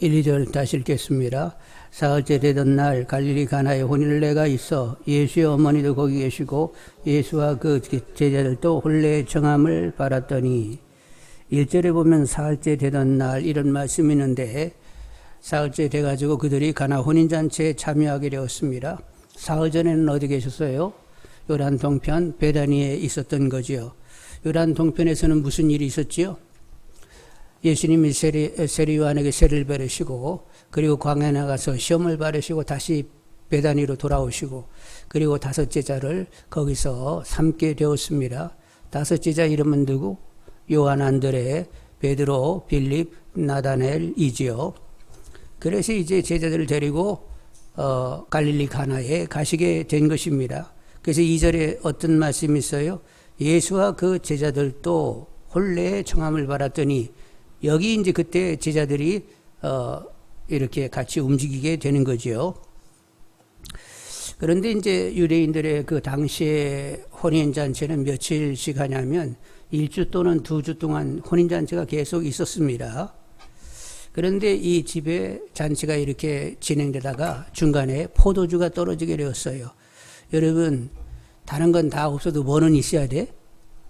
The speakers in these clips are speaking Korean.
1, 2절 다시 읽겠습니다. 사흘째 되던 날 갈릴리 가나에 혼인례가 있어 예수의 어머니도 거기 계시고 예수와 그 제자들도 혼례의 정함을 받았더니 1절에 보면 사흘째 되던 날 이런 말씀이 있는데 사흘째 돼가지고 그들이 가나 혼인잔치에 참여하게 되었습니다. 사흘 전에는 어디 계셨어요? 요단 동편 베다니에 있었던 거지요. 요단 동편에서는 무슨 일이 있었지요? 예수님이 세리 요한에게 세를 베르시고 그리고 광야에 나가서 시험을 받으시고 다시 베다니로 돌아오시고 그리고 다섯 제자를 거기서 삼게 되었습니다. 다섯 제자 이름은 누구? 요한, 안드레, 베드로, 빌립, 나다넬이지요. 그래서 이제 제자들을 데리고 갈릴리 가나에 가시게 된 것입니다. 그래서 2절에 어떤 말씀이 있어요? 예수와 그 제자들도 혼례의 청함을 받았더니 여기 이제 그때 제자들이 이렇게 같이 움직이게 되는 거죠. 그런데 이제 유대인들의 그 당시의 혼인잔치는 며칠씩 하냐면 1주 또는 2주 동안 혼인잔치가 계속 있었습니다. 그런데 이 집에 잔치가 이렇게 진행되다가 중간에 포도주가 떨어지게 되었어요. 여러분, 다른 건 다 없어도 뭐는 있어야 돼?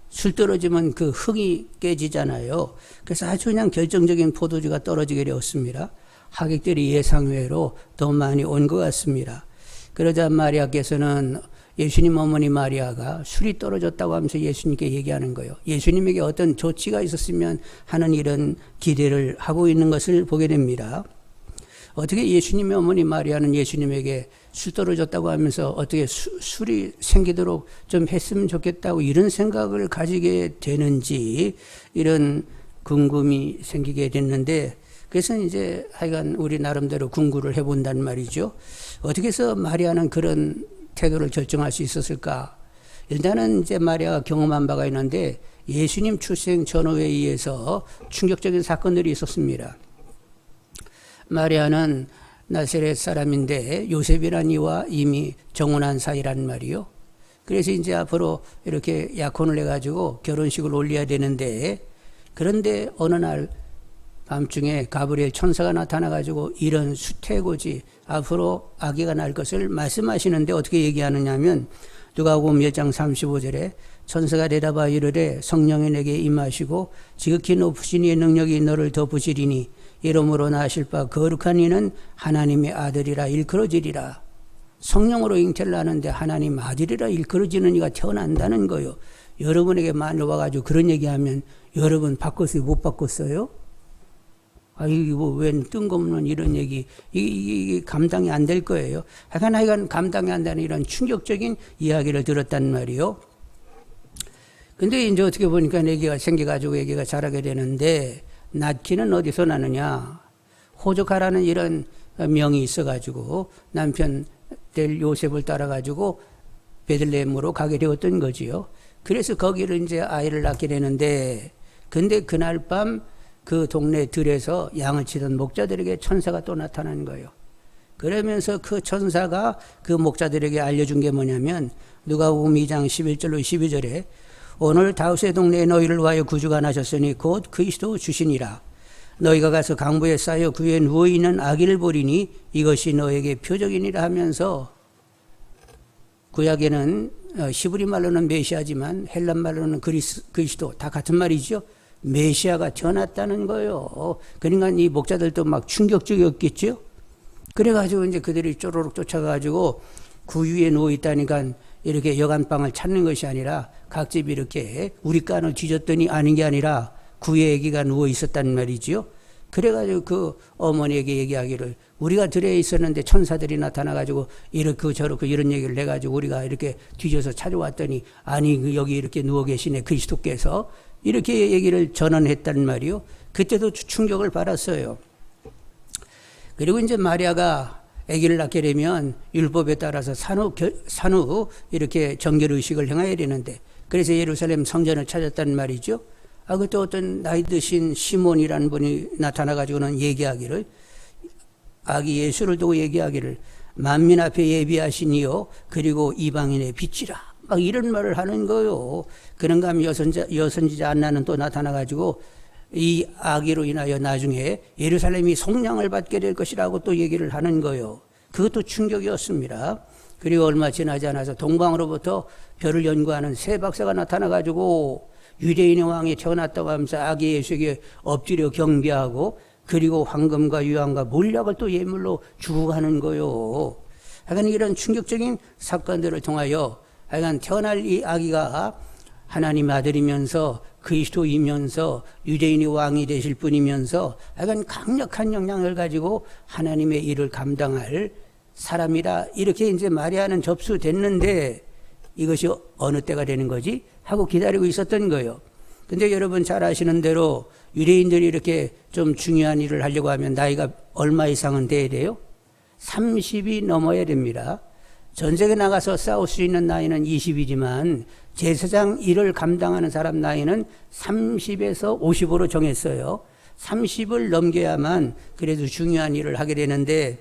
술 떨어지면 그 흥이 깨지잖아요. 그래서 아주 그냥 결정적인 포도주가 떨어지게 되었습니다. 하객들이 예상외로 더 많이 온 것 같습니다. 그러자 마리아께서는 예수님 어머니 마리아가 술이 떨어졌다고 하면서 예수님께 얘기하는 거예요. 예수님에게 어떤 조치가 있었으면 하는 이런 기대를 하고 있는 것을 보게 됩니다. 어떻게 예수님의 어머니 마리아는 예수님에게 술 떨어졌다고 하면서 어떻게 술이 생기도록 좀 했으면 좋겠다고 이런 생각을 가지게 되는지 이런 궁금이 생기게 됐는데 그래서 이제 하여간 우리 나름대로 궁구를 해본단 말이죠. 어떻게 해서 마리아는 그런 태도를 결정할 수 있었을까? 일단은 이제 마리아가 경험한 바가 있는데 예수님 출생 전후에 의해서 충격적인 사건들이 있었습니다. 마리아는 나사렛 사람인데 요셉이라는 이와 이미 정혼한 사이란 말이요. 그래서 이제 앞으로 이렇게 약혼을 해가지고 결혼식을 올려야 되는데 그런데 어느 날 밤중에 가브리엘 천사가 나타나가지고 이런 수태고지 앞으로 아기가 날 것을 말씀하시는데 어떻게 얘기하느냐 하면 누가복음 1장 35절에 천사가 대답하여 이르되 성령이 내게 임하시고 지극히 높으신 이의 능력이 너를 덮으시리니 이름으로 나실 바 거룩한 이는 하나님의 아들이라 일컬어지리라. 성령으로 잉태를 하는데 하나님 아들이라 일컬어지는 이가 태어난다는 거요. 여러분에게 만일 와가지고 그런 얘기하면 여러분 바꿨어요? 못 바꿨어요? 이게 웬 뜬금없는 이런 얘기, 이게 감당이 안 될 거예요. 하여간 감당이 안 되는 이런 충격적인 이야기를 들었단 말이요. 근데 이제 어떻게 보니까 애기가 생겨가지고 애기가 자라게 되는데 낳기는 어디서 나느냐. 호적하라는 이런 명이 있어가지고 남편 될 요셉을 따라가지고 베들레헴으로 가게 되었던 거지요. 그래서 거기를 이제 아이를 낳게 되는데 근데 그날 밤 그 동네 들에서 양을 치던 목자들에게 천사가 또 나타난 거예요. 그러면서 그 천사가 그 목자들에게 알려준 게 뭐냐면 누가복음 2장 11절로 12절에 오늘 다윗의 동네에 너희를 위하여 구주가 나셨으니 곧 그리스도 주시니라. 너희가 가서 강부에 쌓여 그 위에 누워있는 아기를 보리니 이것이 너에게 표적이니라 하면서 구약에는 히브리 말로는 메시아지만 헬란 말로는 그리스도 다 같은 말이죠. 메시아가 태어났다는 거예요. 그러니까 이 목자들도 막 충격적이었겠죠. 그래가지고 이제 그들이 쪼르륵 쫓아가지고 구 위에 누워 있다니까 이렇게 여간방을 찾는 것이 아니라 각 집이 이렇게 우리간을 뒤졌더니 아닌 게 아니라 구에 아기가 누워 있었단 말이지요. 그래가지고 그 어머니에게 얘기하기를 우리가 들에 있었는데 천사들이 나타나가지고 이렇게 저렇게 이런 얘기를 해가지고 우리가 이렇게 뒤져서 찾아왔더니 아니 여기 이렇게 누워 계시네 그리스도께서 이렇게 얘기를 전언했단 말이요. 그때도 충격을 받았어요. 그리고 이제 마리아가 아기를 낳게 되면 율법에 따라서 산후 이렇게 정결의식을 행해야 되는데 그래서 예루살렘 성전을 찾았단 말이죠. 그때 어떤 나이 드신 시몬이라는 분이 나타나가지고는 얘기하기를 아기 예수를 두고 얘기하기를 만민 앞에 예비하신 이요 그리고 이방인의 빛이라 막 이런 말을 하는 거요. 그런가 하면 여선지자 안나는 또 나타나가지고 이 아기로 인하여 나중에 예루살렘이 속량을 받게 될 것이라고 또 얘기를 하는 거예요. 그것도 충격이었습니다. 그리고 얼마 지나지 않아서 동방으로부터 별을 연구하는 새 박사가 나타나가지고 유대인의 왕이 태어났다고 하면서 아기 예수에게 엎드려 경배하고 그리고 황금과 유황과 몰약을 또 예물로 주고 가는 거예요. 하여간 이런 충격적인 사건들을 통하여 하여간 태어날 이 아기가 하나님 아들이면서 그리스도이면서 유대인의 왕이 되실 분이면서 하여간 강력한 영향을 가지고 하나님의 일을 감당할 사람이라 이렇게 이제 마리아는 접수됐는데 이것이 어느 때가 되는 거지? 하고 기다리고 있었던 거예요. 근데 여러분 잘 아시는 대로 유대인들이 이렇게 좀 중요한 일을 하려고 하면 나이가 얼마 이상은 돼야 돼요? 30이 넘어야 됩니다. 전쟁에 나가서 싸울 수 있는 나이는 20이지만 제사장 일을 감당하는 사람 나이는 30에서 50으로 정했어요. 30을 넘겨야만 그래도 중요한 일을 하게 되는데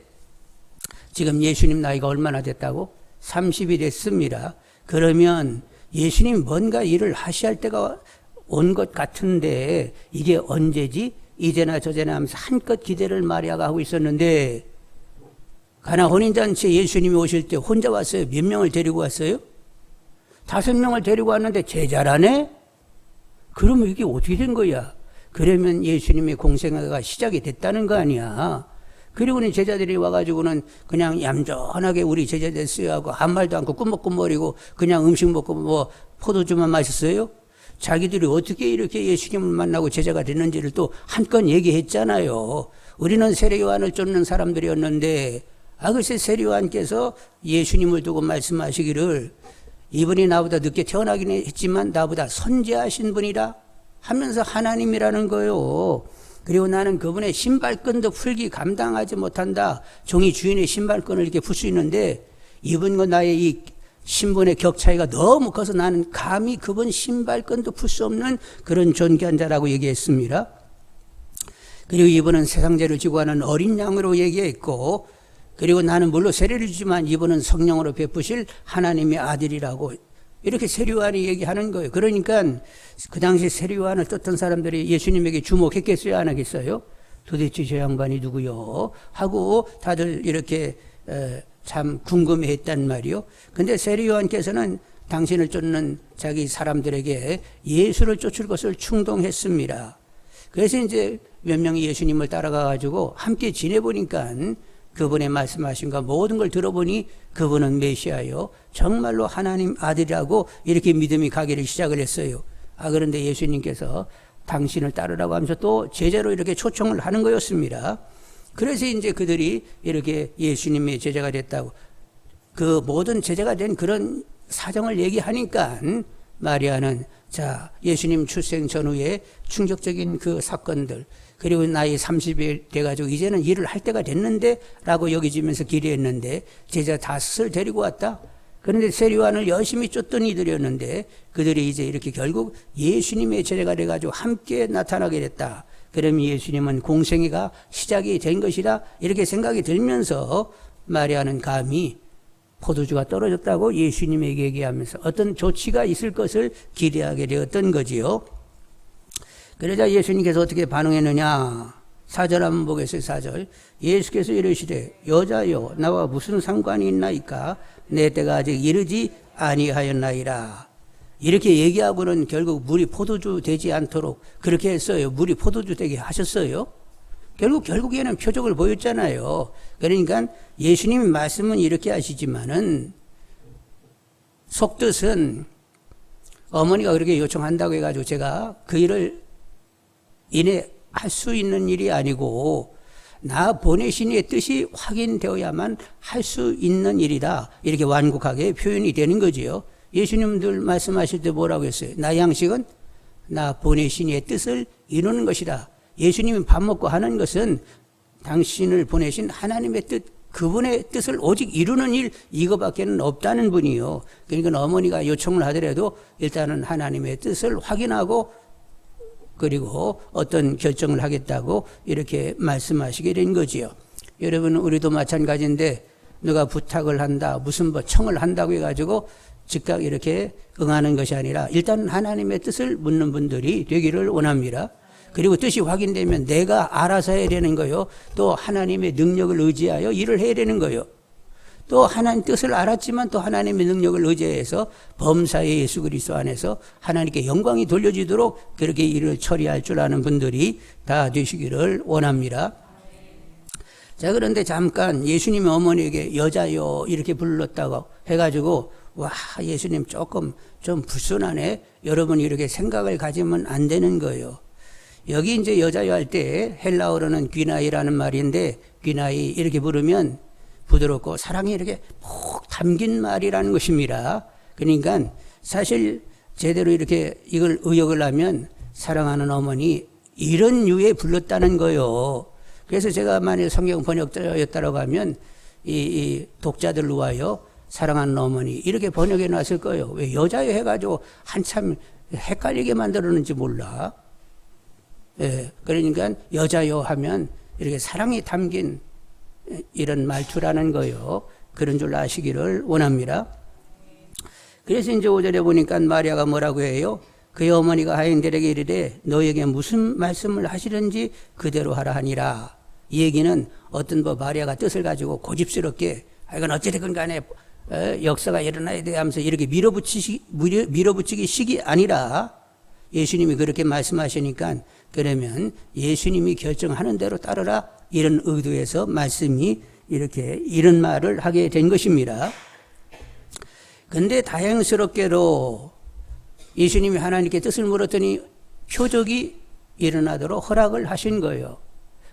지금 예수님 나이가 얼마나 됐다고? 30이 됐습니다. 그러면 예수님 뭔가 일을 하셔야 할 때가 온 것 같은데 이게 언제지? 이제나 저제나 하면서 한껏 기대를 마리아가 하고 있었는데 가나 혼인잔치에 예수님이 오실 때 혼자 왔어요? 몇 명을 데리고 왔어요? 5명을 데리고 왔는데 제자라네? 그러면 이게 어떻게 된 거야? 그러면 예수님의 공생애가 시작이 됐다는 거 아니야. 그리고는 제자들이 와가지고는 그냥 얌전하게 우리 제자 됐어요 하고 아무 말도 않고 꾸벅꾸벅거리고 그냥 음식 먹고 뭐 포도주만 마셨어요? 자기들이 어떻게 이렇게 예수님을 만나고 제자가 됐는지를 또 한껏 얘기했잖아요. 우리는 세례요한을 쫓는 사람들이었는데 글쎄 세례요한께서 예수님을 두고 말씀하시기를 이분이 나보다 늦게 태어나긴 했지만 나보다 선지하신 분이라 하면서 하나님이라는 거예요. 그리고 나는 그분의 신발끈도 풀기 감당하지 못한다. 종이 주인의 신발끈을 이렇게 풀 수 있는데 이분과 나의 이 신분의 격 차이가 너무 커서 나는 감히 그분 신발끈도 풀 수 없는 그런 존귀한 자라고 얘기했습니다. 그리고 이분은 세상죄를 지고 하는 어린 양으로 얘기했고 그리고 나는 물론 세례를 주지만 이분은 성령으로 베푸실 하나님의 아들이라고 이렇게 세례요한이 얘기하는 거예요. 그러니까 그 당시 세례요한을 떴던 사람들이 예수님에게 주목했겠어요? 안 하겠어요? 도대체 저 양반이 누구요? 하고 다들 이렇게 참 궁금해했단 말이요. 근데 세례요한께서는 당신을 쫓는 자기 사람들에게 예수를 쫓을 것을 충동했습니다. 그래서 이제 몇 명이 예수님을 따라가가지고 함께 지내보니까 그분의 말씀하신 거 모든 걸 들어보니 그분은 메시아요. 정말로 하나님 아들이라고 이렇게 믿음이 가기를 시작을 했어요. 그런데 예수님께서 당신을 따르라고 하면서 또 제자로 이렇게 초청을 하는 거였습니다. 그래서 이제 그들이 이렇게 예수님의 제자가 됐다고 그 모든 제자가 된 그런 사정을 얘기하니까 마리아는 자 예수님 출생 전후에 충격적인 그 사건들 그리고 나이 30이 돼가지고 이제는 일을 할 때가 됐는데 라고 여기지면서 기대했는데 제자 5을 데리고 왔다. 그런데 세례요한을 열심히 쫓던 이들이었는데 그들이 이제 이렇게 결국 예수님의 제자가 돼가지고 함께 나타나게 됐다. 그러면 예수님은 공생애가 시작이 된 것이다. 이렇게 생각이 들면서 마리아는 감히 포도주가 떨어졌다고 예수님에게 얘기하면서 어떤 조치가 있을 것을 기대하게 되었던 거지요. 그러자 예수님께서 어떻게 반응했느냐. 4절 한번 보겠어요. 4절. 예수께서 이르시되 여자여 나와 무슨 상관이 있나이까 내 때가 아직 이르지 아니하였나이다. 이렇게 얘기하고는 결국 물이 포도주 되지 않도록 그렇게 했어요. 물이 포도주 되게 하셨어요. 결국에는 표적을 보였잖아요. 그러니까 예수님의 말씀은 이렇게 하시지만은 속뜻은 어머니가 그렇게 요청한다고 해가지고 제가 그 일을 이내 할 수 있는 일이 아니고 나 보내신 이의 뜻이 확인되어야만 할 수 있는 일이다. 이렇게 완곡하게 표현이 되는 거지요. 예수님들 말씀하실 때 뭐라고 했어요? 나의 양식은 나 보내신 이의 뜻을 이루는 것이다. 예수님이 밥 먹고 하는 것은 당신을 보내신 하나님의 뜻, 그분의 뜻을 오직 이루는 일 이거밖에는 없다는 분이요. 그러니까 어머니가 요청을 하더라도 일단은 하나님의 뜻을 확인하고 그리고 어떤 결정을 하겠다고 이렇게 말씀하시게 된 거지요. 여러분 우리도 마찬가지인데 누가 부탁을 한다 무슨 뭐 청을 한다고 해가지고 즉각 이렇게 응하는 것이 아니라 일단 하나님의 뜻을 묻는 분들이 되기를 원합니다. 그리고 뜻이 확인되면 내가 알아서 해야 되는 거요. 또 하나님의 능력을 의지하여 일을 해야 되는 거요. 또 하나님 뜻을 알았지만 또 하나님의 능력을 의지해서 범사의 예수 그리스도 안에서 하나님께 영광이 돌려지도록 그렇게 일을 처리할 줄 아는 분들이 다 되시기를 원합니다. 자, 그런데 잠깐 예수님의 어머니에게 여자요 이렇게 불렀다고 해가지고 와, 예수님 조금 좀 불순하네. 여러분이 이렇게 생각을 가지면 안 되는 거예요. 여기 이제 여자요 할 때 헬라어로는 귀나이라는 말인데 귀나이 이렇게 부르면 부드럽고 사랑이 이렇게 푹 담긴 말이라는 것입니다. 그러니까 사실 제대로 이렇게 이걸 의역을 하면 사랑하는 어머니 이런 유에 불렀다는 거예요. 그래서 제가 만일 성경 번역자였다라고 하면 이 독자들 위하여 사랑하는 어머니 이렇게 번역해 놨을 거예요. 왜 여자요 해가지고 한참 헷갈리게 만들었는지 몰라. 예, 그러니까 여자요 하면 이렇게 사랑이 담긴 이런 말투라는 거요. 그런 줄 아시기를 원합니다. 그래서 이제 5절에 보니까 마리아가 뭐라고 해요? 그의 어머니가 하인들에게 이르되 너에게 무슨 말씀을 하시든지 그대로 하라 하니라. 이 얘기는 어떤 마리아가 뜻을 가지고 고집스럽게 이건 어찌됐건 간에 역사가 일어나야 돼 하면서 이렇게 밀어붙이기 식이 아니라 예수님이 그렇게 말씀하시니까 그러면 예수님이 결정하는 대로 따르라 이런 의도에서 말씀이 이렇게 이런 말을 하게 된 것입니다. 근데 다행스럽게도 예수님이 하나님께 뜻을 물었더니 표적이 일어나도록 허락을 하신 거예요.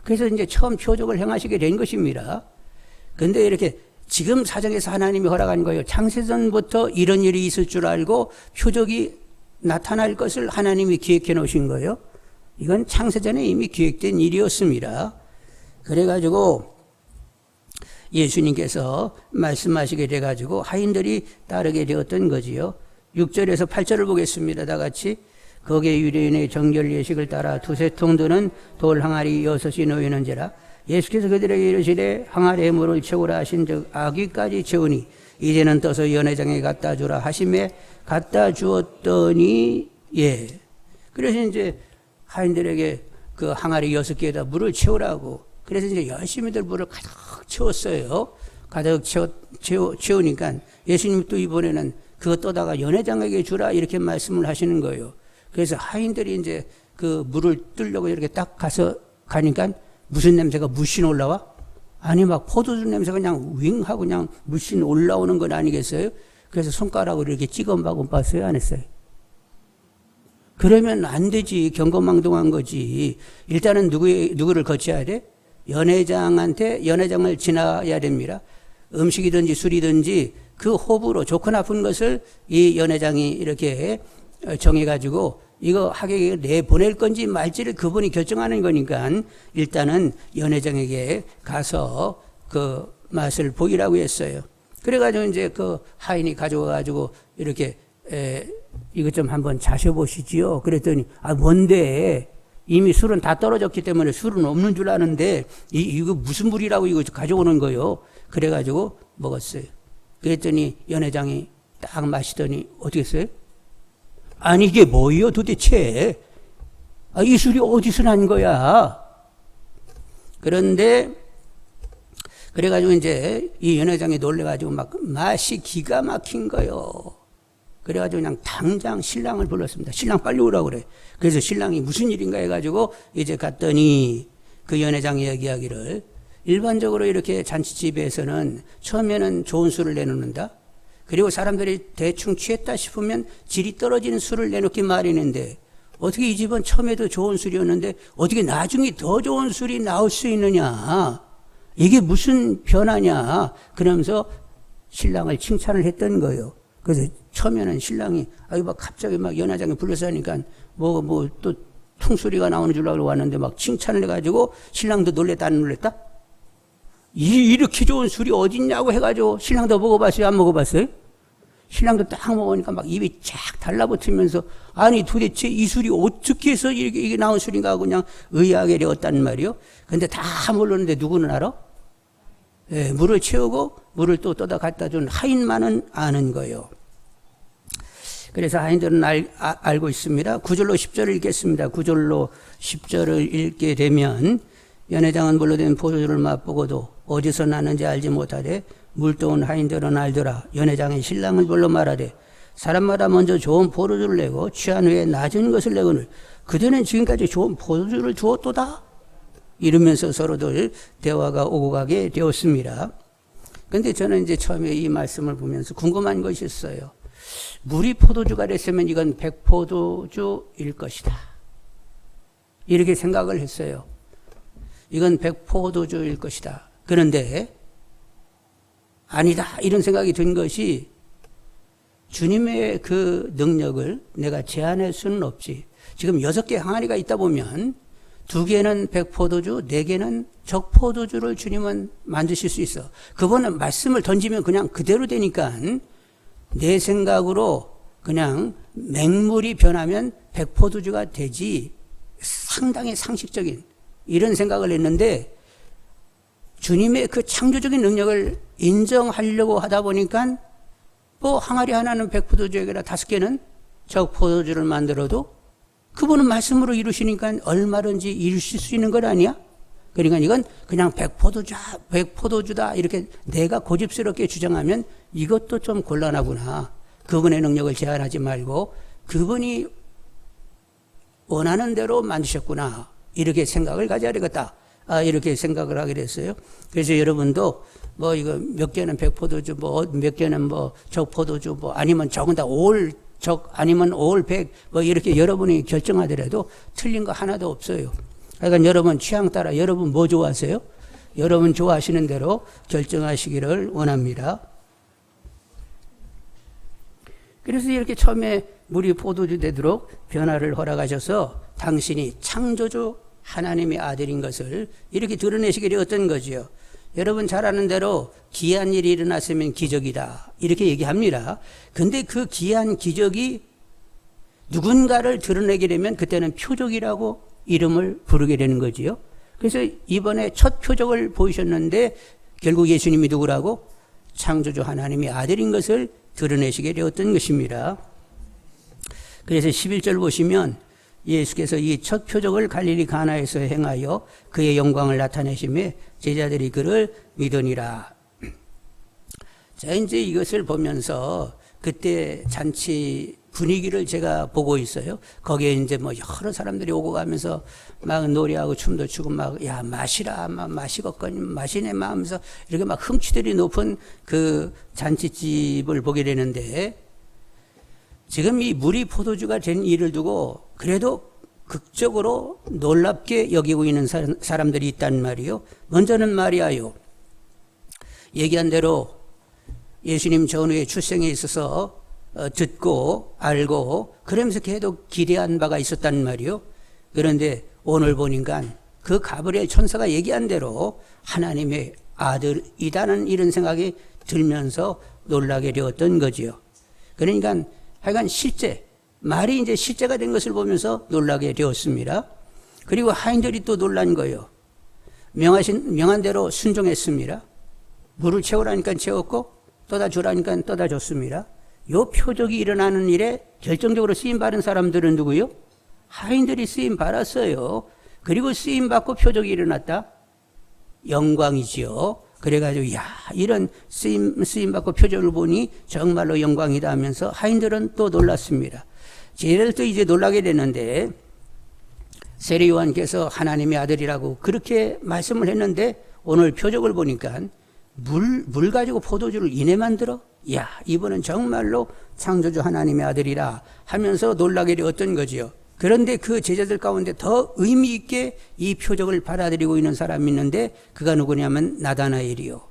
그래서 이제 처음 표적을 행하시게 된 것입니다. 근데 이렇게 지금 사정에서 하나님이 허락한 거예요. 창세전부터 이런 일이 있을 줄 알고 표적이 나타날 것을 하나님이 기획해 놓으신 거예요. 이건 창세전에 이미 기획된 일이었습니다. 그래가지고 예수님께서 말씀하시게 돼가지고 하인들이 따르게 되었던 거지요. 6절에서 8절을 보겠습니다. 다 같이. 거기에 유대인의 정결 예식을 따라 두세 통 드는 돌 항아리 6이 놓이는지라. 예수께서 그들에게 이르시되 항아리에 물을 채우라 하신즉 아귀까지 채우니 이제는 떠서 연회장에 갖다 주라 하심에 갖다 주었더니 예. 그래서 이제 하인들에게 그 항아리 6개에다 물을 채우라고. 그래서 이제 열심히들 물을 가득 채웠어요. 가득 채우니까 예수님이 또 이번에는 그거 떠다가 연회장에게 주라 이렇게 말씀을 하시는 거예요. 그래서 하인들이 이제 그 물을 뜨려고 이렇게 딱 가니까 무슨 냄새가 물씬 올라와? 아니 막 포도주 냄새가 그냥 윙 하고 그냥 물씬 올라오는 건 아니겠어요? 그래서 손가락으로 이렇게 찍어 못 봤어요? 안 했어요? 그러면 안 되지. 경거망동한 거지. 일단은 누구를 거쳐야 돼? 연회장을 지나야 됩니다. 음식이든지 술이든지 그 호불호 좋고 나쁜 것을 이 연회장이 이렇게 정해가지고 이거 하객에게 내보낼 건지 말지를 그분이 결정하는 거니까 일단은 연회장에게 가서 그 맛을 보이라고 했어요. 그래가지고 이제 그 하인이 가져와가지고 이렇게 이거 좀 한번 자셔보시지요. 그랬더니 뭔데? 이미 술은 다 떨어졌기 때문에 술은 없는 줄 아는데 이거 무슨 물이라고 이거 가져오는 거요. 그래가지고 먹었어요. 그랬더니 연회장이 딱 마시더니 어떻게 했어요? 아니 이게 뭐예요 도대체? 이 술이 어디서 난 거야? 그런데 그래가지고 이제 이 연회장이 놀래가지고 막 맛이 기가 막힌 거요. 그래가지고 그냥 당장 신랑을 불렀습니다. 신랑 빨리 오라고 그래. 그래서 신랑이 무슨 일인가 해가지고 이제 갔더니 그 연회장이 얘기하기를 일반적으로 이렇게 잔치집에서는 처음에는 좋은 술을 내놓는다. 그리고 사람들이 대충 취했다 싶으면 질이 떨어지는 술을 내놓기 마련인데 어떻게 이 집은 처음에도 좋은 술이었는데 어떻게 나중에 더 좋은 술이 나올 수 있느냐. 이게 무슨 변화냐. 그러면서 신랑을 칭찬을 했던 거예요. 그래서 처음에는 신랑이 막 갑자기 막 연회장에 불러서 하니까 뭐 또 퉁소리가 나오는 줄 알고 왔는데 막 칭찬을 해가지고 신랑도 놀랬다 안 놀랬다? 이렇게 좋은 술이 어딨냐고 해가지고 신랑도 먹어봤어요? 안 먹어봤어요? 신랑도 딱 먹으니까 막 입이 쫙 달라붙으면서 아니 도대체 이 술이 어떻게 해서 이게 나온 술인가 하고 그냥 의아하게 되었단 말이요. 근데 다 모르는데 누구는 알아? 예, 물을 채우고 물을 또 떠다 갖다 준 하인만은 아는 거예요. 그래서 하인들은 알고 있습니다. 9절로 10절을 읽겠습니다. 9절로 10절을 읽게 되면 연회장은 물로 된 포도주를 맛보고도 어디서 나는지 알지 못하되 물도온 하인들은 알더라. 연회장의 신랑을 불러 말하되 사람마다 먼저 좋은 포도주를 내고 취한 후에 낮은 것을 내거늘 그대는 지금까지 좋은 포도주를 주었도다. 이러면서 서로들 대화가 오고 가게 되었습니다. 그런데 저는 이제 처음에 이 말씀을 보면서 궁금한 것이 있어요. 물이 포도주가 됐으면 이건 백포도주일 것이다. 이렇게 생각을 했어요. 이건 백포도주일 것이다. 그런데 아니다. 이런 생각이 든 것이 주님의 그 능력을 내가 제한할 수는 없지. 지금 6개 항아리가 있다 보면 2개는 백포도주, 4개는 적포도주를 주님은 만드실 수 있어. 그분은 말씀을 던지면 그냥 그대로 되니까 내 생각으로 그냥 맹물이 변하면 백포도주가 되지 상당히 상식적인 이런 생각을 했는데 주님의 그 창조적인 능력을 인정하려고 하다 보니까 뭐 항아리 하나는 백포도주에게라 5개는 적포도주를 만들어도 그분은 말씀으로 이루시니까 얼마든지 이루실 수 있는 것 아니야? 그러니까 이건 그냥 백포도주다 이렇게 내가 고집스럽게 주장하면 이것도 좀 곤란하구나. 그분의 능력을 제한하지 말고 그분이 원하는 대로 만드셨구나. 이렇게 생각을 가져야 되겠다. 이렇게 생각을 하게 됐어요. 그래서 여러분도 뭐 이거 몇 개는 백포도주, 뭐 몇 개는 뭐 적포도주, 뭐 아니면 적은 다 올 적 아니면 올 백 뭐 이렇게 여러분이 결정하더라도 틀린 거 하나도 없어요. 그러니까 여러분 취향 따라 여러분 뭐 좋아하세요? 여러분 좋아하시는 대로 결정하시기를 원합니다. 그래서 이렇게 처음에 물이 포도주 되도록 변화를 허락하셔서 당신이 창조주 하나님의 아들인 것을 이렇게 드러내시게 되었던 거지요. 여러분 잘 아는 대로 기이한 일이 일어났으면 기적이다 이렇게 얘기합니다. 근데 그 기이한 기적이 누군가를 드러내게 되면 그때는 표적이라고 이름을 부르게 되는 거지요. 그래서 이번에 첫 표적을 보이셨는데 결국 예수님이 누구라고? 창조주 하나님의 아들인 것을 드러내시게 되었던 것입니다. 그래서 11절 보시면 예수께서 이 첫 표적을 갈릴리 가나에서 행하여 그의 영광을 나타내시며 제자들이 그를 믿으니라. 자, 이제 이것을 보면서 그때 잔치 분위기를 제가 보고 있어요. 거기에 이제 뭐 여러 사람들이 오고 가면서 막 노래하고 춤도 추고 막, 야, 마시라, 막 마시겠거니, 마시네, 막 하면서 이렇게 막 흥취들이 높은 그 잔치집을 보게 되는데 지금 이 물이 포도주가 된 일을 두고 그래도 극적으로 놀랍게 여기고 있는 사람들이 있단 말이요. 먼저는 말이야요. 얘기한 대로 예수님 전후의 출생에 있어서 듣고 알고 그러면서 계속 기대한 바가 있었단 말이요. 그런데 오늘 보니까 그 가브리엘 천사가 얘기한 대로 하나님의 아들이다는 이런 생각이 들면서 놀라게 되었던 거지요. 그러니까 하여간 실제, 말이 이제 실제가 된 것을 보면서 놀라게 되었습니다. 그리고 하인들이 또 놀란 거예요. 명한 대로 순종했습니다. 물을 채우라니까 채웠고 떠다 주라니까 떠다 줬습니다. 요 표적이 일어나는 일에 결정적으로 쓰임받은 사람들은 누구요? 하인들이 쓰임받았어요. 그리고 쓰임받고 표적이 일어났다? 영광이지요. 그래가지고 야 이런 쓰임받고 표적을 보니 정말로 영광이다 하면서 하인들은 또 놀랐습니다. 제자들도 이제 놀라게 되는데 세례 요한께서 하나님의 아들이라고 그렇게 말씀을 했는데 오늘 표적을 보니까 물 가지고 포도주를 이내 만들어? 야 이분은 정말로 창조주 하나님의 아들이라 하면서 놀라게 되었던 거지요. 그런데 그 제자들 가운데 더 의미 있게 이 표적을 받아들이고 있는 사람이 있는데 그가 누구냐면 나다나엘이요.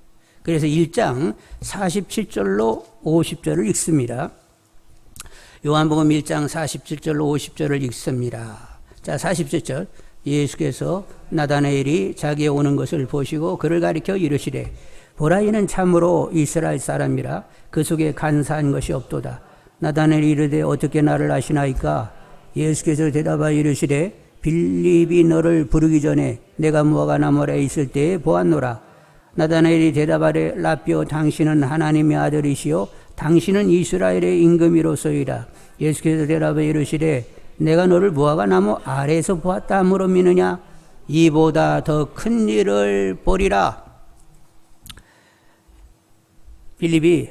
그래서 1장 47절로 50절을 읽습니다. 요한복음 1장 47절로 50절을 읽습니다. 자, 47절. 예수께서 나다나엘이 자기의 오는 것을 보시고 그를 가리켜 이르시되 보라 이는 참으로 이스라엘 사람이라 그 속에 간사한 것이 없도다. 나다나엘이 이르되 어떻게 나를 아시나이까? 예수께서 대답하여 이르시되 빌립이 너를 부르기 전에 내가 무화과 나무 아래 있을 때에 보았노라. 나다나엘이 대답하되 라삐오 당신은 하나님의 아들이시요 당신은 이스라엘의 임금이로소이다. 예수께서 대답하여 이르시되 내가 너를 무화과 나무 아래에서 보았다 함으로 믿느냐? 이보다 더 큰 일을 보리라. 빌립이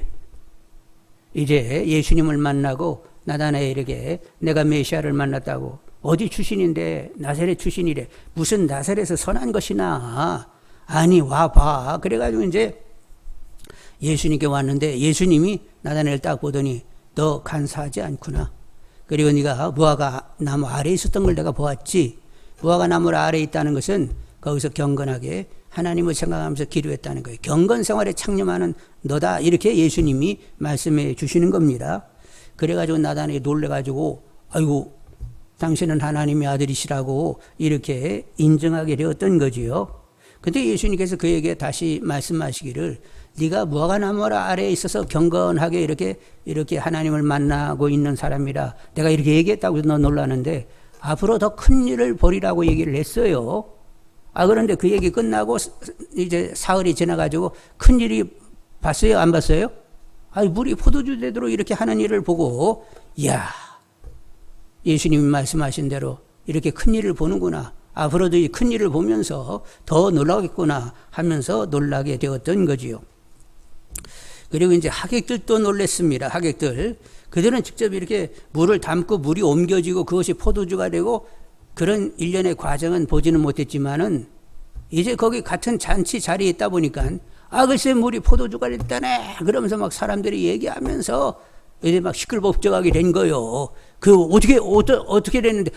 이제 예수님을 만나고 나다나엘에게 내가 메시아를 만났다고. 어디 출신인데? 나사렛 출신이래. 무슨 나사렛에서 선한 것이나? 아니 와봐. 그래가지고 이제 예수님께 왔는데 예수님이 나다나엘 딱 보더니 너 간사하지 않구나. 그리고 네가 무화과 나무 아래에 있었던 걸 내가 보았지. 무화과 나무 아래에 있다는 것은 거기서 경건하게 하나님을 생각하면서 기도했다는 거예요. 경건 생활에 창념하는 너다. 이렇게 예수님이 말씀해 주시는 겁니다. 그래가지고 나다나엘이 놀래가지고 아이고 당신은 하나님의 아들이시라고 이렇게 인정하게 되었던 거지요. 근데 예수님께서 그에게 다시 말씀하시기를 네가 무화과 나무 아래에 있어서 경건하게 이렇게 하나님을 만나고 있는 사람이라 내가 이렇게 얘기했다고 너 놀라는데 앞으로 더 큰 일을 보리라고 얘기를 했어요. 그런데 그 얘기 끝나고 이제 사흘이 지나가지고 큰 일이 봤어요? 안 봤어요? 물이 포도주 되도록 이렇게 하는 일을 보고 이야 예수님이 말씀하신 대로 이렇게 큰 일을 보는구나. 앞으로도 이 큰 일을 보면서 더 놀라겠구나 하면서 놀라게 되었던 거지요. 그리고 이제 하객들도 놀랬습니다. 하객들. 그들은 직접 이렇게 물을 담고 물이 옮겨지고 그것이 포도주가 되고 그런 일련의 과정은 보지는 못했지만은 이제 거기 같은 잔치 자리에 있다 보니까 글쎄 물이 포도주가 됐다네. 그러면서 막 사람들이 얘기하면서 이제 막 시끌벅적하게 된 거요. 어떻게 됐는데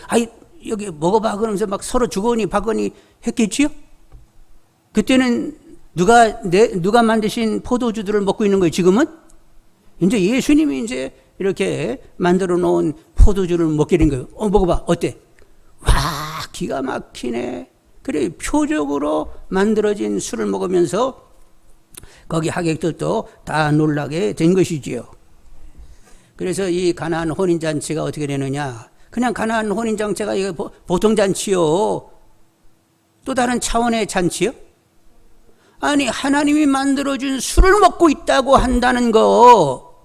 여기 먹어봐 그러면서 막 서로 주거니 받거니 했겠지요? 그때는 누가 만드신 포도주들을 먹고 있는 거예요, 지금은? 이제 예수님이 이제 이렇게 만들어 놓은 포도주를 먹게 된 거예요. 먹어봐. 어때? 와, 기가 막히네. 그래, 표적으로 만들어진 술을 먹으면서 거기 하객들도 다 놀라게 된 것이지요. 그래서 이 가나안 혼인잔치가 어떻게 되느냐. 그냥 가나안 혼인잔치가 이거 보통 잔치요. 또 다른 차원의 잔치요? 하나님이 만들어준 술을 먹고 있다고 한다는 거,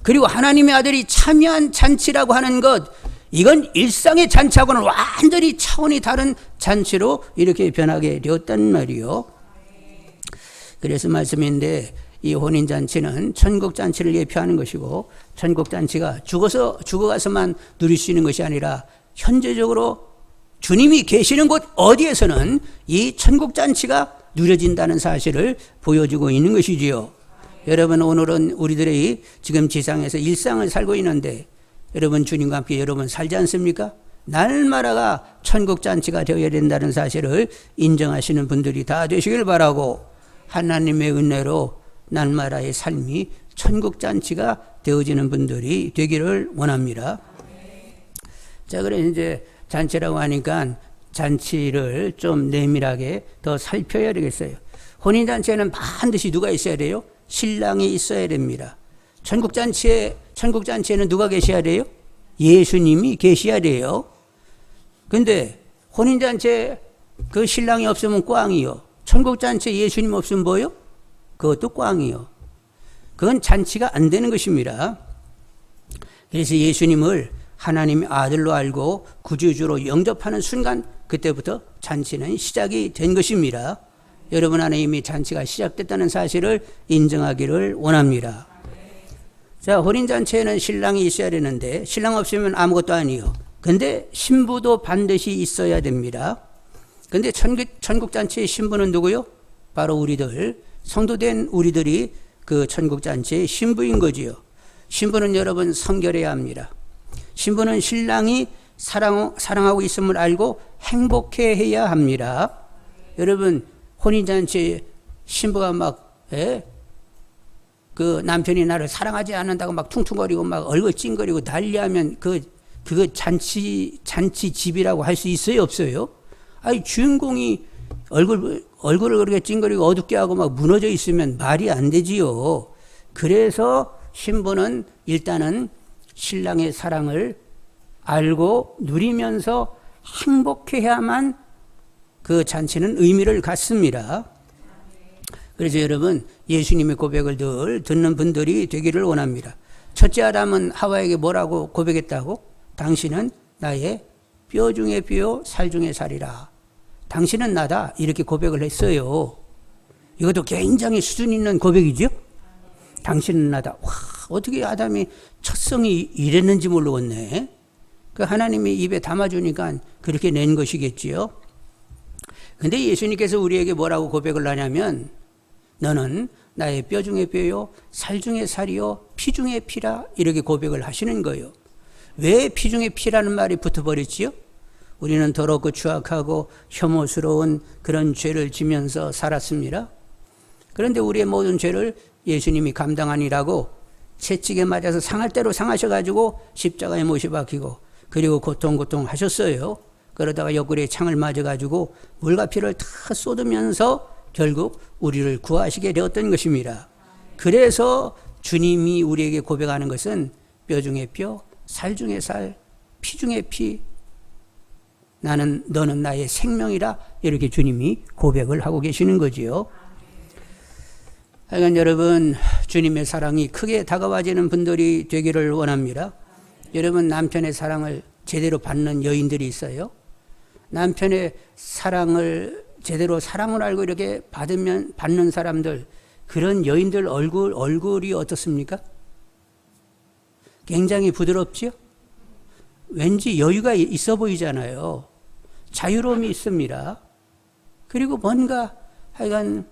그리고 하나님의 아들이 참여한 잔치라고 하는 것, 이건 일상의 잔치하고는 완전히 차원이 다른 잔치로 이렇게 변하게 되었단 말이요. 그래서 말씀인데 이 혼인잔치는 천국잔치를 예표하는 것이고 천국잔치가 죽어가서만 누릴 수 있는 것이 아니라 현재적으로 주님이 계시는 곳 어디에서는 이 천국잔치가 누려진다는 사실을 보여주고 있는 것이지요. 여러분 오늘은 우리들이 지금 지상에서 일상을 살고 있는데 여러분 주님과 함께 여러분 살지 않습니까? 날마다가 천국잔치가 되어야 된다는 사실을 인정하시는 분들이 다 되시길 바라고 하나님의 은혜로 날마다의 삶이 천국잔치가 되어지는 분들이 되기를 원합니다. 자, 그래 이제 잔치라고 하니까 잔치를 좀 내밀하게 더 살펴야 되겠어요. 혼인잔치에는 반드시 누가 있어야 돼요? 신랑이 있어야 됩니다. 천국잔치에는 누가 계셔야 돼요? 예수님이 계셔야 돼요. 근데 혼인잔치에 그 신랑이 없으면 꽝이요. 천국잔치에 예수님 없으면 뭐요? 그것도 꽝이요. 그건 잔치가 안 되는 것입니다. 그래서 예수님을 하나님의 아들로 알고 구주주로 영접하는 순간 그때부터 잔치는 시작이 된 것입니다. 여러분 안에 이미 잔치가 시작됐다는 사실을 인정하기를 원합니다. 자, 혼인잔치에는 신랑이 있어야 되는데 신랑 없으면 아무것도 아니요. 근데 신부도 반드시 있어야 됩니다. 근데 천국잔치의 신부는 누구요? 바로 우리들, 성도된 우리들이 그 천국잔치의 신부인 거지요. 신부는 여러분 성결해야 합니다. 신부는 신랑이 사랑하고 있음을 알고 행복해해야 합니다. 여러분 혼인잔치에 신부가 그 남편이 나를 사랑하지 않는다고 막 퉁퉁거리고 막 얼굴 찡거리고 난리하면 그거 잔치 집이라고 할 수 있어요, 없어요? 주인공이 얼굴을 그렇게 찡거리고 어둡게 하고 막 무너져 있으면 말이 안 되지요. 그래서 신부는 일단은 신랑의 사랑을 알고 누리면서 행복해야만 그 잔치는 의미를 갖습니다. 그래서 여러분 예수님의 고백을 늘 듣는 분들이 되기를 원합니다. 첫째 아담은 하와에게 뭐라고 고백했다고? 당신은 나의 뼈 중에 뼈요 살 중에 살이라. 당신은 나다 이렇게 고백을 했어요. 이것도 굉장히 수준 있는 고백이죠. 당신은 나다. 와, 어떻게 아담이 첫성이 이랬는지 모르겠네. 그 하나님이 입에 담아주니까 그렇게 낸 것이겠지요. 근데 예수님께서 우리에게 뭐라고 고백을 하냐면 너는 나의 뼈 중에 뼈요 살 중에 살이요 피 중에 피라 이렇게 고백을 하시는 거예요. 왜 피 중에 피라는 말이 붙어버렸지요? 우리는 더럽고 추악하고 혐오스러운 그런 죄를 지면서 살았습니다. 그런데 우리의 모든 죄를 예수님이 감당하니라고 채찍에 맞아서 상할 대로 상하셔가지고 십자가에 못이 박히고 그리고 고통 하셨어요. 그러다가 옆구리에 창을 맞아가지고 물과 피를 다 쏟으면서 결국 우리를 구하시게 되었던 것입니다. 그래서 주님이 우리에게 고백하는 것은 뼈 중에 뼈, 살 중에 살, 피 중에 피, 너는 나의 생명이라 이렇게 주님이 고백을 하고 계시는 거지요. 하여간 여러분 주님의 사랑이 크게 다가와지는 분들이 되기를 원합니다. 여러분 남편의 사랑을 제대로 받는 여인들이 있어요. 남편의 사랑을 제대로 사랑을 알고 이렇게 받는 사람들, 그런 여인들 얼굴이 어떻습니까? 굉장히 부드럽지요? 왠지 여유가 있어 보이잖아요. 자유로움이 있습니다. 그리고 뭔가 하여간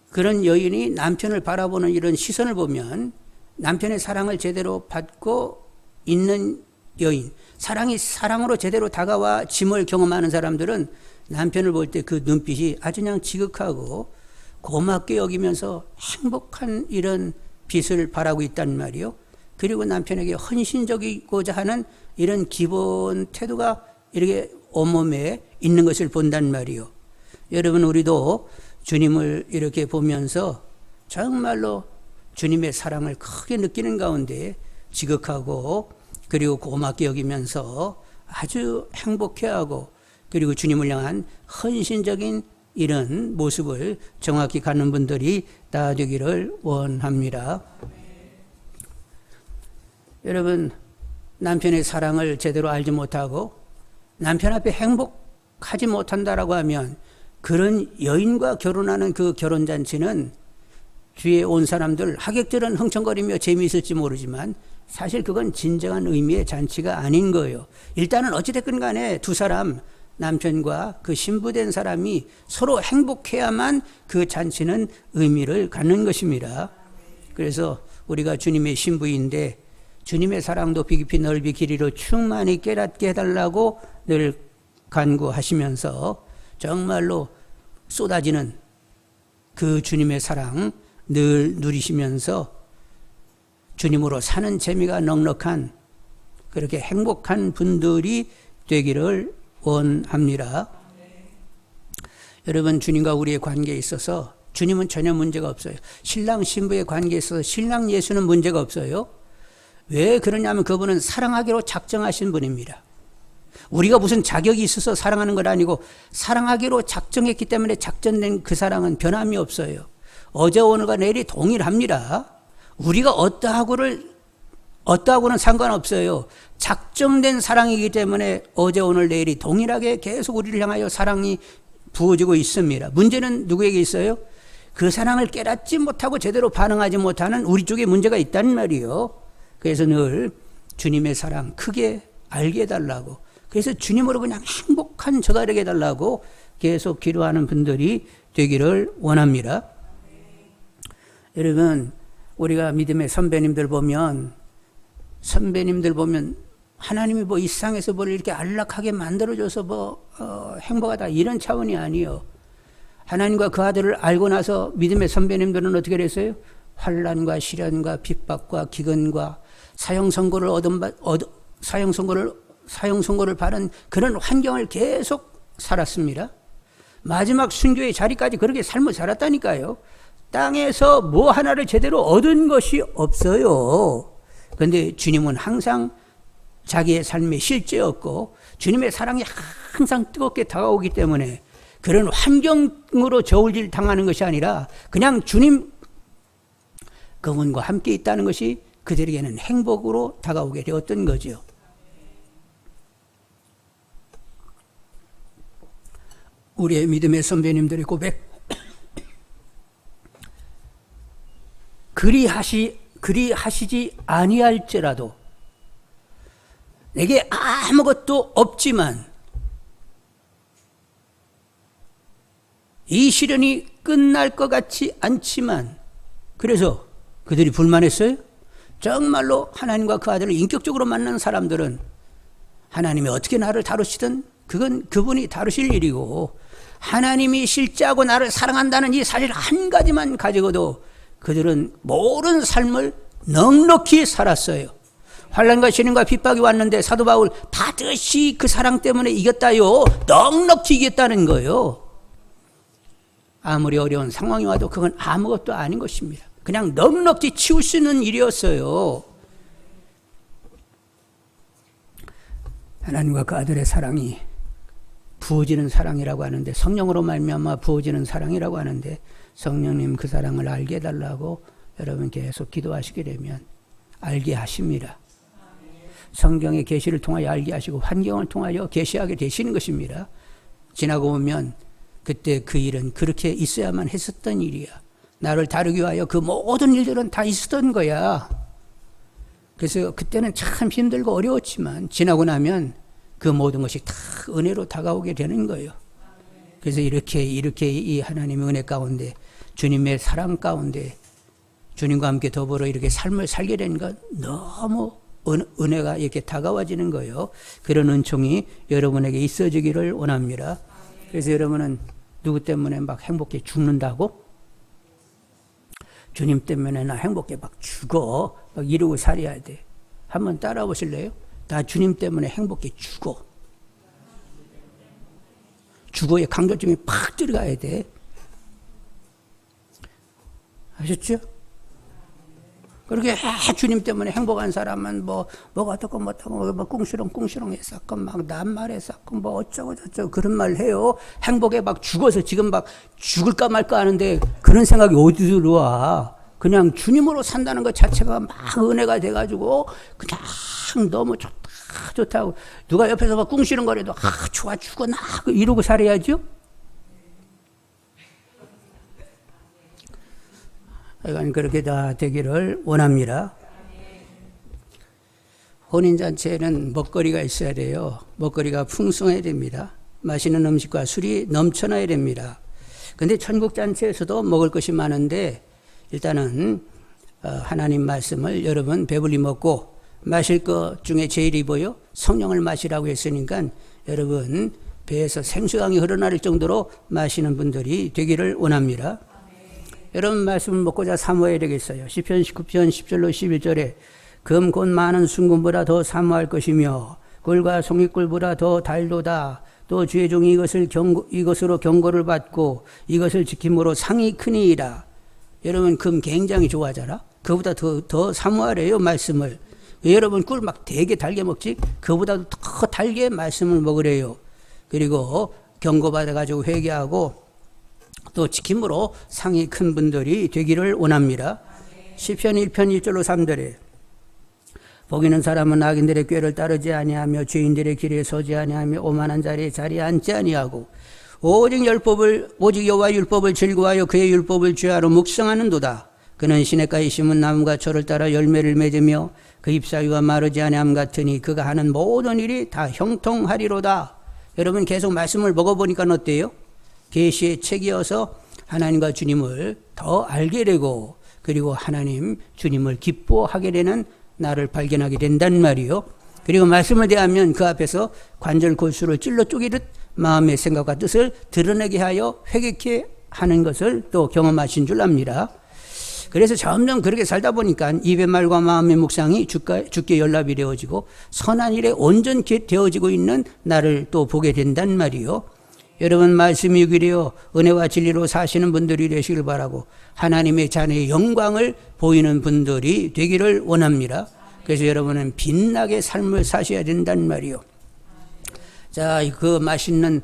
그런 여인이 남편을 바라보는 이런 시선을 보면 남편의 사랑을 제대로 받고 있는 여인, 사랑으로 제대로 다가와 짐을 경험하는 사람들은 남편을 볼 때 그 눈빛이 아주 그냥 지극하고 고맙게 여기면서 행복한 이런 빛을 발하고 있단 말이요. 그리고 남편에게 헌신적이고자 하는 이런 기본 태도가 이렇게 온몸에 있는 것을 본단 말이요. 여러분 우리도 주님을 이렇게 보면서 정말로 주님의 사랑을 크게 느끼는 가운데 지극하고 그리고 고맙게 여기면서 아주 행복해하고 그리고 주님을 향한 헌신적인 이런 모습을 정확히 갖는 분들이 다 되기를 원합니다. 여러분 남편의 사랑을 제대로 알지 못하고 남편 앞에 행복하지 못한다라고 하면 그런 여인과 결혼하는 그 결혼잔치는 뒤에 온 사람들 하객들은 흥청거리며 재미있을지 모르지만 사실 그건 진정한 의미의 잔치가 아닌 거예요. 일단은 어찌됐건 간에 두 사람 남편과 그 신부된 사람이 서로 행복해야만 그 잔치는 의미를 갖는 것입니다. 그래서 우리가 주님의 신부인데 주님의 사랑 높이 깊이 넓이 길이로 충만히 깨닫게 해달라고 늘 간구하시면서 정말로 쏟아지는 그 주님의 사랑 늘 누리시면서 주님으로 사는 재미가 넉넉한 그렇게 행복한 분들이 되기를 원합니다. 여러분 주님과 우리의 관계에 있어서 주님은 전혀 문제가 없어요. 신랑 신부의 관계에 있어서 신랑 예수는 문제가 없어요. 왜 그러냐면 그분은 사랑하기로 작정하신 분입니다. 우리가 무슨 자격이 있어서 사랑하는 건 아니고 사랑하기로 작정했기 때문에 작전된 그 사랑은 변함이 없어요. 어제 오늘과 내일이 동일합니다. 우리가 어떠하고는 상관없어요. 작정된 사랑이기 때문에 어제 오늘 내일이 동일하게 계속 우리를 향하여 사랑이 부어지고 있습니다. 문제는 누구에게 있어요? 그 사랑을 깨닫지 못하고 제대로 반응하지 못하는 우리 쪽에 문제가 있다는 말이에요. 그래서 늘 주님의 사랑 크게 알게 해달라고, 그래서 주님으로 그냥 행복한 저가 되게 해달라고 계속 기도하는 분들이 되기를 원합니다. 여러분 우리가 믿음의 선배님들 보면 하나님이 이 세상에서 뭘 이렇게 안락하게 만들어줘서 행복하다 이런 차원이 아니에요. 하나님과 그 아들을 알고 나서 믿음의 선배님들은 어떻게 됐어요? 환난과 시련과 핍박과 기근과 사형선고를 받은 그런 환경을 계속 살았습니다. 마지막 순교의 자리까지 그렇게 삶을 살았다니까요. 땅에서 뭐 하나를 제대로 얻은 것이 없어요. 그런데 주님은 항상 자기의 삶의 실제였고 주님의 사랑이 항상 뜨겁게 다가오기 때문에 그런 환경으로 저울질 당하는 것이 아니라 그냥 주님 그분과 함께 있다는 것이 그들에게는 행복으로 다가오게 되었던 거죠. 우리의 믿음의 선배님들의 고백. 그리하시지 아니할지라도 내게 아무것도 없지만 이 시련이 끝날 것 같지 않지만, 그래서 그들이 불만했어요? 정말로 하나님과 그 아들을 인격적으로 만난 사람들은 하나님이 어떻게 나를 다루시든 그건 그분이 다루실 일이고, 하나님이 실제하고 나를 사랑한다는 이 사실 한 가지만 가지고도 그들은 모든 삶을 넉넉히 살았어요. 환난과 시련과 핍박이 왔는데 사도 바울 반드시 그 사랑 때문에 이겼다요. 넉넉히 이겼다는 거예요. 아무리 어려운 상황이 와도 그건 아무것도 아닌 것입니다. 그냥 넉넉히 치울 수 있는 일이었어요. 하나님과 그 아들의 사랑이 부어지는 사랑이라고 하는데, 성령으로 말미암아 부어지는 사랑이라고 하는데, 성령님 그 사랑을 알게 해달라고 여러분 계속 기도하시게 되면 알게 하십니다. 성경의 계시를 통하여 알게 하시고 환경을 통하여 계시하게 되시는 것입니다. 지나고 보면 그때 그 일은 그렇게 있어야만 했었던 일이야. 나를 다루기 위하여 그 모든 일들은 다 있었던 거야. 그래서 그때는 참 힘들고 어려웠지만 지나고 나면 그 모든 것이 다 은혜로 다가오게 되는 거예요. 그래서 이렇게 이 하나님의 은혜 가운데, 주님의 사랑 가운데 주님과 함께 더불어 이렇게 삶을 살게 된 건 너무 은혜가 이렇게 다가와지는 거예요. 그런 은총이 여러분에게 있어지기를 원합니다. 그래서 여러분은 누구 때문에 막 행복해 죽는다고? 주님 때문에 나 행복해 막 죽어. 막 이러고 살아야 돼. 한번 따라 보실래요? 나 주님 때문에 행복해 죽어. 죽어의 강조점이 팍 들어가야 돼. 아셨죠? 그렇게 주님 때문에 행복한 사람은 뭐가 어떻고 뭐하고 뭐 꿍시렁 했었고 막 낱말했었고 뭐 어쩌고 저쩌고 그런 말 해요. 행복에 막 죽어서 지금 막 죽을까 말까 하는데 그런 생각이 어디 들어와. 그냥 주님으로 산다는 것 자체가 막 은혜가 돼가지고 그냥 너무 좋다고 누가 옆에서 막 꿍시렁거려도 좋아 죽어나 이러고 살아야죠. 하여간 그렇게 다 되기를 원합니다. 혼인잔치에는 먹거리가 있어야 돼요. 먹거리가 풍성해야 됩니다. 맛있는 음식과 술이 넘쳐나야 됩니다. 그런데 천국잔치에서도 먹을 것이 많은데 일단은 하나님 말씀을 여러분 배불리 먹고 마실 것 중에 제일이 뭐요? 성령을 마시라고 했으니까 여러분 배에서 생수강이 흘러나올 정도로 마시는 분들이 되기를 원합니다. 여러분 말씀을 먹고자 사모해야 되겠어요. 시편 19편 10절로 11절에 금 곧 많은 순금보다 더 사모할 것이며 꿀과 송이꿀보다 더 달도다. 또 주의 종이 이것으로 경고를 받고 이것을 지킴으로 상이 크니이다. 여러분 금 굉장히 좋아하잖아. 그보다 더 사모하래요 말씀을. 왜 여러분 꿀 막 되게 달게 먹지? 그보다도 더 달게 말씀을 먹으래요. 그리고 경고받아가지고 회개하고 또 지킴으로 상이 큰 분들이 되기를 원합니다. 시편 1편 1절로 3절에 복 있는 사람은 악인들의 꾀를 따르지 아니하며 죄인들의 길에 서지 아니하며 오만한 자리에 앉지 아니하고 오직 여호와의 율법을 즐거워하여 그의 율법을 주야로 묵상하는도다. 그는 시냇가에 심은 나무가 저를 따라 열매를 맺으며 그 잎사귀가 마르지 아니함 같으니 그가 하는 모든 일이 다 형통하리로다. 여러분 계속 말씀을 먹어보니까 어때요? 계시의 책이어서 하나님과 주님을 더 알게 되고 그리고 하나님 주님을 기뻐하게 되는 나를 발견하게 된단 말이요. 그리고 말씀을 대하면 그 앞에서 관절 골수를 찔러 쪼개듯 마음의 생각과 뜻을 드러내게 하여 회개케 하는 것을 또 경험하신 줄 압니다. 그래서 점점 그렇게 살다 보니까 입의 말과 마음의 묵상이 주께 연락이 되어지고 선한 일에 온전히 되어지고 있는 나를 또 보게 된단 말이요. 여러분 말씀이 그리요 은혜와 진리로 사시는 분들이 되시길 바라고 하나님의 자녀의 영광을 보이는 분들이 되기를 원합니다. 그래서 여러분은 빛나게 삶을 사셔야 된단 말이요. 자, 그 맛있는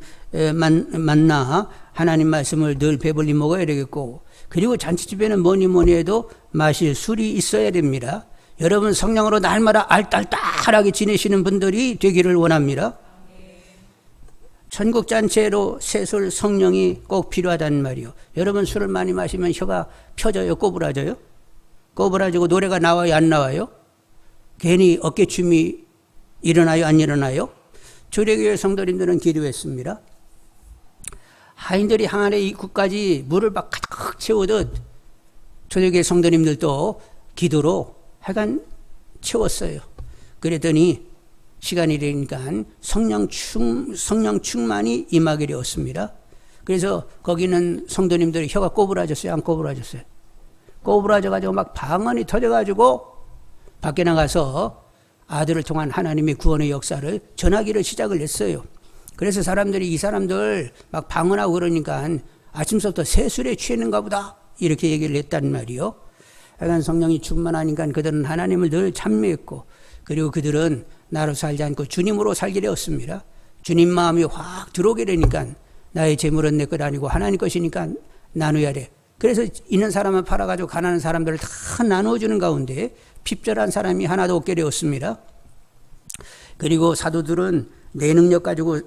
만나 하나님 말씀을 늘 배불리 먹어야 되겠고, 그리고 잔치집에는 뭐니 해도 마실 술이 있어야 됩니다. 여러분 성령으로 날마다 알딸딸하게 지내시는 분들이 되기를 원합니다. 천국잔치로 새술 성령이 꼭 필요하다는 말이요. 여러분 술을 많이 마시면 혀가 펴져요? 꼬부라져요? 꼬부라지고 노래가 나와요? 안 나와요? 괜히 어깨춤이 일어나요? 안 일어나요? 조례교회 성도님들은 기도했습니다. 하인들이 항아리 입구까지 물을 막 가득 채우듯 조례교회 성도님들도 기도로 하여간 채웠어요. 그랬더니 시간이 되니까 성령 충만이 임하게 되었습니다. 그래서 거기는 성도님들이 혀가 꼬부라졌어요? 안 꼬부라졌어요? 꼬부라져가지고 막 방언이 터져가지고 밖에 나가서 아들을 통한 하나님의 구원의 역사를 전하기를 시작을 했어요. 그래서 사람들이 이 사람들 막 방언하고 그러니까 아침부터 새술에 취했는가 보다 이렇게 얘기를 했단 말이요. 하여간 성령이 충만하니까 그들은 하나님을 늘 찬미했고, 그리고 그들은 나로 살지 않고 주님으로 살게 되었습니다. 주님 마음이 확 들어오게 되니까 나의 재물은 내 것 아니고 하나님 것이니까 나눠야 돼. 그래서 있는 사람을 팔아가지고 가난한 사람들을 다 나눠주는 가운데 핍절한 사람이 하나도 없게 되었습니다. 그리고 사도들은 내 능력 가지고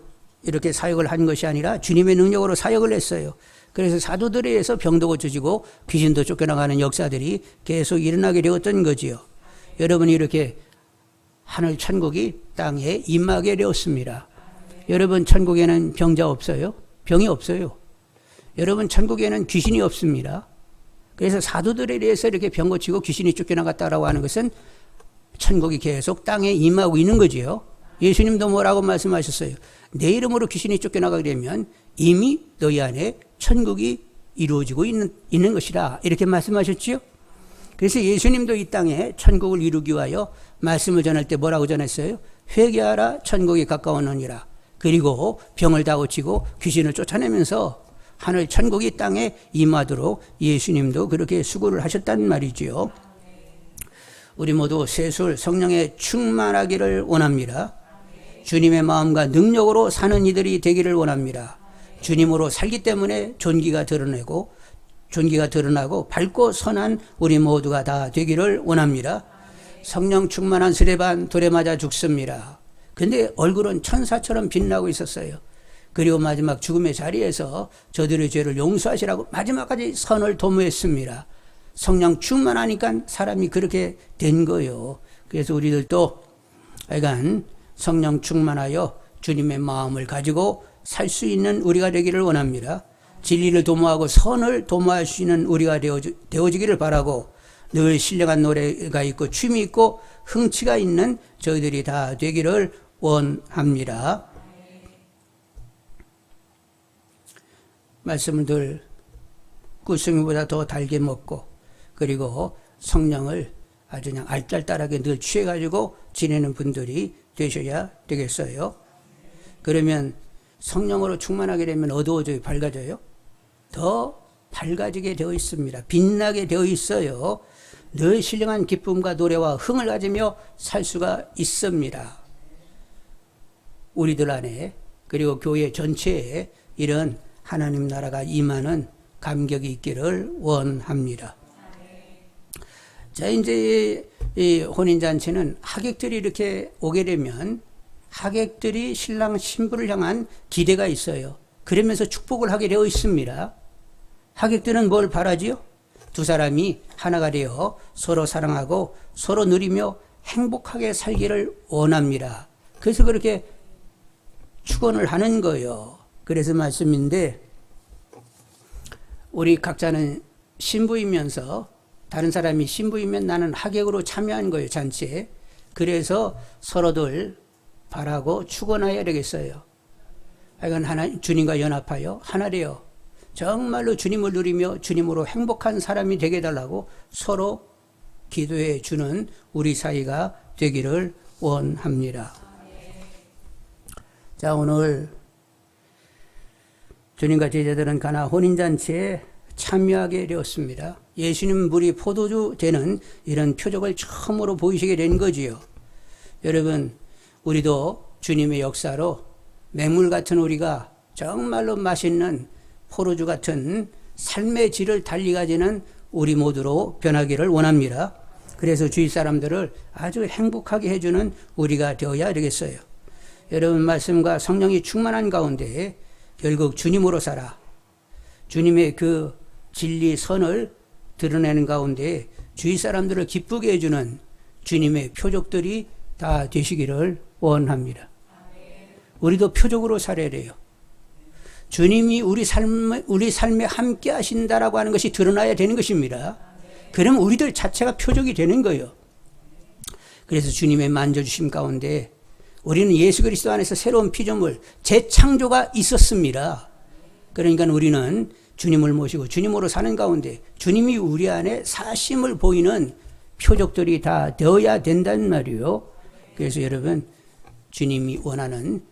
이렇게 사역을 한 것이 아니라 주님의 능력으로 사역을 했어요. 그래서 사도들에 의해서 병도 고쳐지고 귀신도 쫓겨나가는 역사들이 계속 일어나게 되었던 거지요. 여러분이 이렇게 하늘 천국이 땅에 임하게 되었습니다. 여러분 천국에는 병자 없어요? 병이 없어요. 여러분 천국에는 귀신이 없습니다. 그래서 사도들에 대해서 이렇게 병 고치고 귀신이 쫓겨나갔다라고 하는 것은 천국이 계속 땅에 임하고 있는 거지요. 예수님도 뭐라고 말씀하셨어요? 내 이름으로 귀신이 쫓겨나가게 되면 이미 너희 안에 천국이 이루어지고 있는 것이라 이렇게 말씀하셨지요. 그래서 예수님도 이 땅에 천국을 이루기 위하여 말씀을 전할 때 뭐라고 전했어요? 회개하라 천국이 가까웠느니라. 그리고 병을 다 고치고 귀신을 쫓아내면서 하늘 천국이 땅에 임하도록 예수님도 그렇게 수고를 하셨단 말이지요. 우리 모두 새술 성령에 충만하기를 원합니다. 주님의 마음과 능력으로 사는 이들이 되기를 원합니다. 주님으로 살기 때문에 존귀가 드러나고 밝고 선한 우리 모두가 다 되기를 원합니다. 성령 충만한 스데반 돌에 맞아 죽습니다. 근데 얼굴은 천사처럼 빛나고 있었어요. 그리고 마지막 죽음의 자리에서 저들의 죄를 용서하시라고 마지막까지 선을 도모했습니다. 성령 충만하니까 사람이 그렇게 된 거예요. 그래서 우리들도 하여간 성령 충만하여 주님의 마음을 가지고 살 수 있는 우리가 되기를 원합니다. 진리를 도모하고 선을 도모할 수 있는 우리가 되어지기를 바라고, 늘 신령한 노래가 있고 춤이 있고 흥치가 있는 저희들이 다 되기를 원합니다. 말씀을 늘 구성이보다 더 달게 먹고, 그리고 성령을 아주 그냥 알딸딸하게 늘 취해가지고 지내는 분들이 되셔야 되겠어요. 그러면 성령으로 충만하게 되면 어두워져요? 밝아져요? 더 밝아지게 되어 있습니다. 빛나게 되어 있어요. 늘 신령한 기쁨과 노래와 흥을 가지며 살 수가 있습니다. 우리들 안에, 그리고 교회 전체에 이런 하나님 나라가 임하는 감격이 있기를 원합니다. 자, 이제 이 혼인잔치는 하객들이 이렇게 오게 되면 하객들이 신랑 신부를 향한 기대가 있어요. 그러면서 축복을 하게 되어 있습니다. 하객들은 뭘 바라지요? 두 사람이 하나가 되어 서로 사랑하고 서로 누리며 행복하게 살기를 원합니다. 그래서 그렇게 축원을 하는 거예요. 그래서 말씀인데, 우리 각자는 신부이면서 다른 사람이 신부이면 나는 하객으로 참여한 거예요, 잔치에. 그래서 서로들 바라고 축원해야 되겠어요. 하여간 주님과 연합하여 하나 되어 정말로 주님을 누리며 주님으로 행복한 사람이 되게 해달라고 서로 기도해 주는 우리 사이가 되기를 원합니다. 자, 오늘 주님과 제자들은 가나 혼인잔치에 참여하게 되었습니다. 예수님 물이 포도주 되는 이런 표적을 처음으로 보이시게 된 거지요. 여러분, 우리도 주님의 역사로 맹물 같은 우리가 정말로 맛있는 포도주 같은 삶의 질을 달리 가지는 우리 모두로 변하기를 원합니다. 그래서 주위 사람들을 아주 행복하게 해주는 우리가 되어야 되겠어요. 여러분 말씀과 성령이 충만한 가운데 결국 주님으로 살아 주님의 그 진리 선을 드러내는 가운데 주위 사람들을 기쁘게 해주는 주님의 표적들이 다 되시기를 원합니다. 우리도 표적으로 살아야 돼요. 주님이 우리 삶에 함께 하신다라고 하는 것이 드러나야 되는 것입니다. 그러면 우리들 자체가 표적이 되는 거예요. 그래서 주님의 만져주심 가운데 우리는 예수 그리스도 안에서 새로운 피조물, 재창조가 있었습니다. 그러니까 우리는 주님을 모시고 주님으로 사는 가운데 주님이 우리 안에 사심을 보이는 표적들이 다 되어야 된단 말이에요. 그래서 여러분 주님이 원하는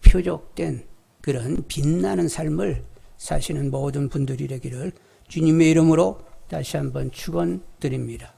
표적된 그런 빛나는 삶을 사시는 모든 분들이 되기를 주님의 이름으로 다시 한번 축원드립니다.